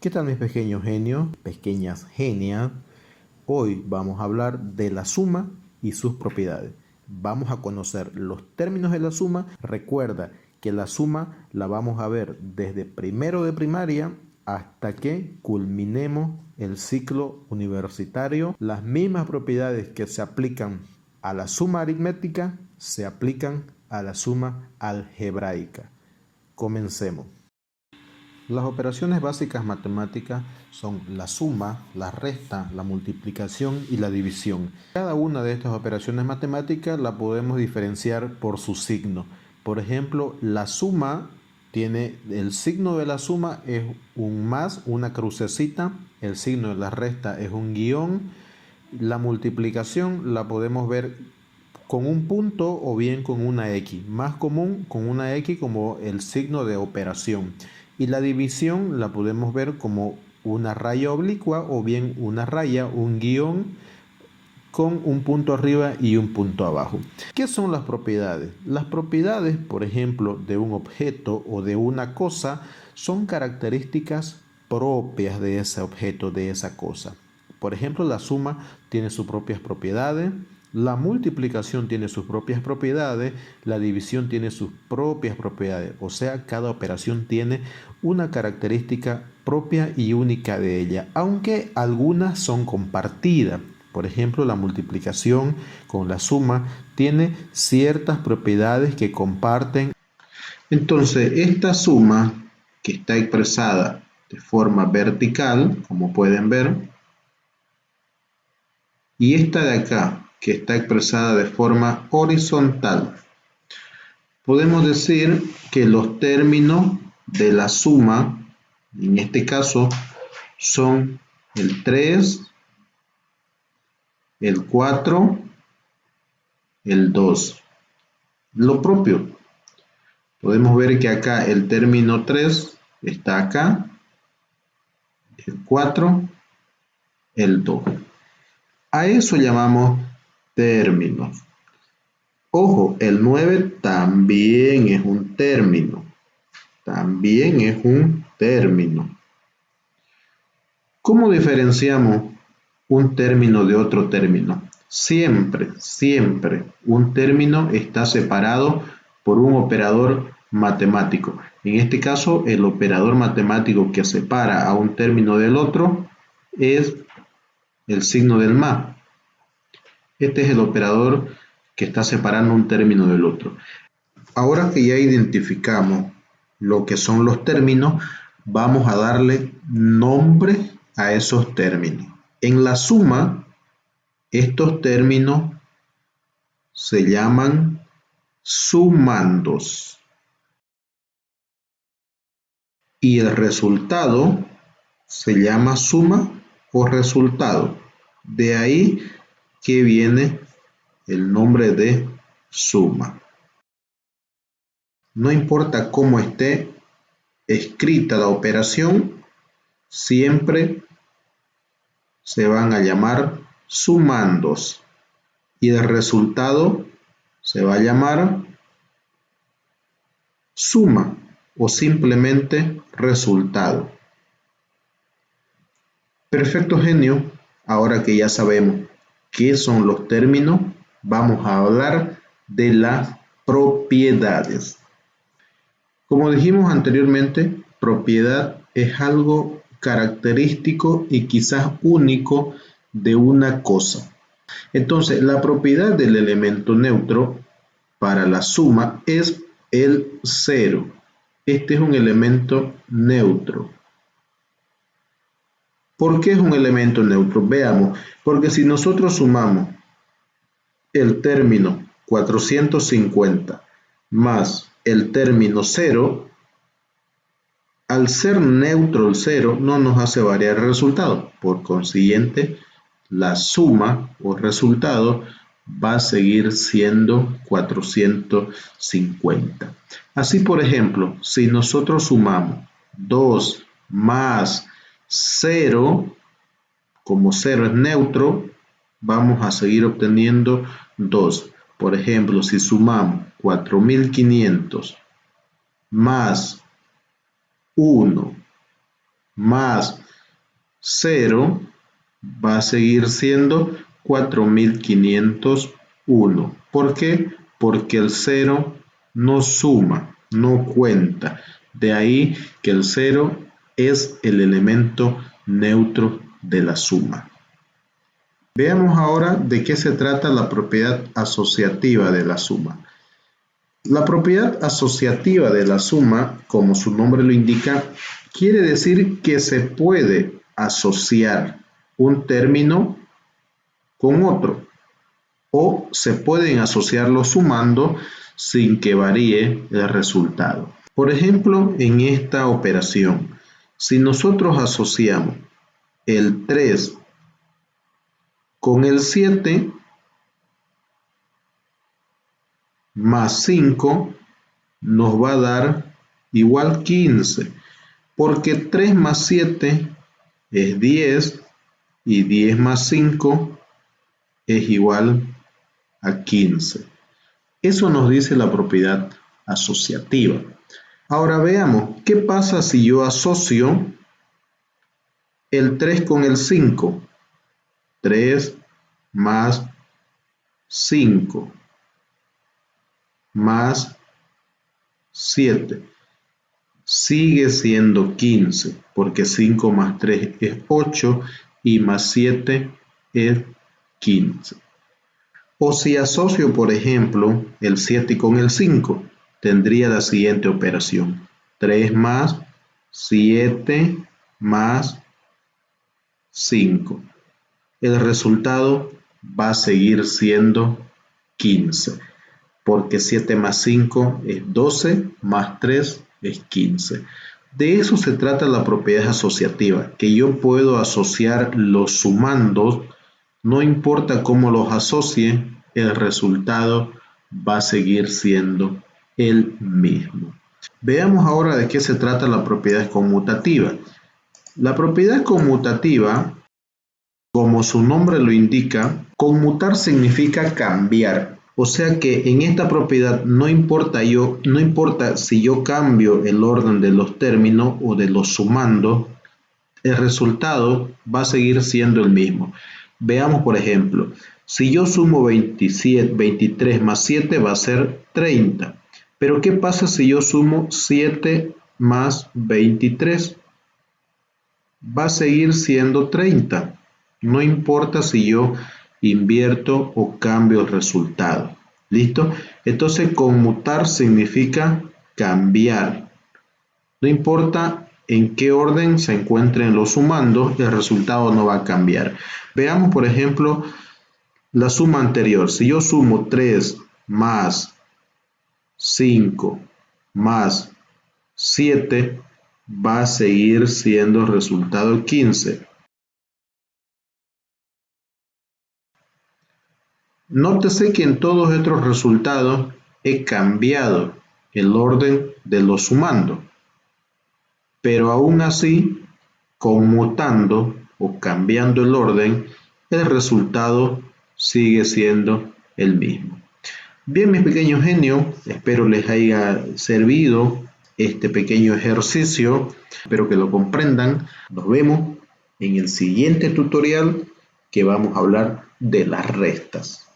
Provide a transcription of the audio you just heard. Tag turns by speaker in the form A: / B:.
A: ¿Qué tal mis pequeños genios, pequeñas genias? Hoy vamos a hablar de la suma y sus propiedades. Vamos a conocer los términos de la suma. Recuerda que la suma la vamos a ver desde primero de primaria hasta que culminemos el ciclo universitario. Las mismas propiedades que se aplican a la suma aritmética se aplican a la suma algebraica. Comencemos. Las operaciones básicas matemáticas son la suma, la resta, la multiplicación y la división. Cada una de estas operaciones matemáticas la podemos diferenciar por su signo. Por ejemplo, la suma tiene, el signo de la suma es un más, una crucecita, el signo de la resta es un guión, la multiplicación la podemos ver con un punto o bien con una X, más común con una X como el signo de operación. Y la división la podemos ver como una raya oblicua o bien una raya, un guión con un punto arriba y un punto abajo. ¿Qué son las propiedades? Las propiedades, por ejemplo, de un objeto o de una cosa son características propias de ese objeto, de esa cosa. Por ejemplo, la suma tiene sus propias propiedades, la multiplicación tiene sus propias propiedades, la división tiene sus propias propiedades, o sea, cada operación tiene una característica propia y única de ella, aunque algunas son compartidas. Por ejemplo, la multiplicación con la suma tiene ciertas propiedades que comparten. Entonces, esta suma que está expresada de forma vertical, como pueden ver, y esta de acá, que está expresada de forma horizontal. Podemos decir que los términos de la suma, en este caso, son el 3, el 4, el 2. Lo propio. Podemos ver que acá el término 3 está acá, el 4, el 2. A eso llamamos términos. Ojo, el 9 también es un término. También es un término. ¿Cómo diferenciamos un término de otro término? Siempre un término está separado por un operador matemático. En este caso, el operador matemático que separa a un término del otro es el signo del más. Este es el operador que está separando un término del otro. Ahora que ya identificamos lo que son los términos, vamos a darle nombre a esos términos. En la suma, estos términos se llaman sumandos. Y el resultado se llama suma o resultado. De ahí que viene el nombre de suma. No importa cómo esté escrita la operación, siempre se van a llamar sumandos y el resultado se va a llamar suma o simplemente resultado. Perfecto, genio. Ahora que ya sabemos qué son los términos, vamos a hablar de las propiedades. Como dijimos anteriormente, propiedad es algo característico y quizás único de una cosa. Entonces, la propiedad del elemento neutro para la suma es el 0. Este es un elemento neutro. ¿Por qué es un elemento neutro? Veamos, porque si nosotros sumamos el término 450 más el término 0, al ser neutro el 0 no nos hace variar el resultado. Por consiguiente, la suma o resultado va a seguir siendo 450. Así, por ejemplo, si nosotros sumamos 2 más 0, como 0 es neutro, vamos a seguir obteniendo 2. Por ejemplo, si sumamos 4500 más 1 más 0 va a seguir siendo 4501. ¿Por qué? Porque el 0 no suma, no cuenta. De ahí que el 0 es el elemento neutro de la suma. Veamos ahora de qué se trata la propiedad asociativa de la suma. La propiedad asociativa de la suma, como su nombre lo indica, quiere decir que se puede asociar un término con otro o se pueden asociarlos sumando sin que varíe el resultado. Por ejemplo, en esta operación, si nosotros asociamos el 3 con el 7 más 5 nos va a dar igual 15, porque 3 más 7 es 10 y 10 más 5 es igual a 15. Eso nos dice la propiedad asociativa. Ahora veamos, ¿qué pasa si yo asocio el 3 con el 5? 3 más 5 más 7 sigue siendo 15, porque 5 más 3 es 8 y más 7 es 15. O si asocio, por ejemplo, el 7 con el 5, tendría la siguiente operación. 3 más 7 más 5. El resultado va a seguir siendo 15, porque 7 más 5 es 12, más 3 es 15. De eso se trata la propiedad asociativa, que yo puedo asociar los sumandos, no importa cómo los asocie, el resultado va a seguir siendo el mismo. Veamos ahora de qué se trata la propiedad conmutativa. La propiedad conmutativa, como su nombre lo indica, conmutar significa cambiar. O sea que en esta propiedad no importa si yo cambio el orden de los términos o de los sumandos, el resultado va a seguir siendo el mismo. Veamos, por ejemplo, si yo sumo 23 más 7 va a ser 30. Pero ¿qué pasa si yo sumo 7 más 23? Va a seguir siendo 30. No importa si yo invierto o cambio el resultado. ¿Listo? Entonces, conmutar significa cambiar. No importa en qué orden se encuentren los sumandos, el resultado no va a cambiar. Veamos, por ejemplo, la suma anterior. Si yo sumo 3 más 5 más 7, va a seguir siendo el resultado 15. Nótese que en todos estos resultados he cambiado el orden de los sumandos, pero aún así, conmutando o cambiando el orden, el resultado sigue siendo el mismo. Bien, mis pequeños genios, espero les haya servido este pequeño ejercicio, espero que lo comprendan. Nos vemos en el siguiente tutorial que vamos a hablar de las restas.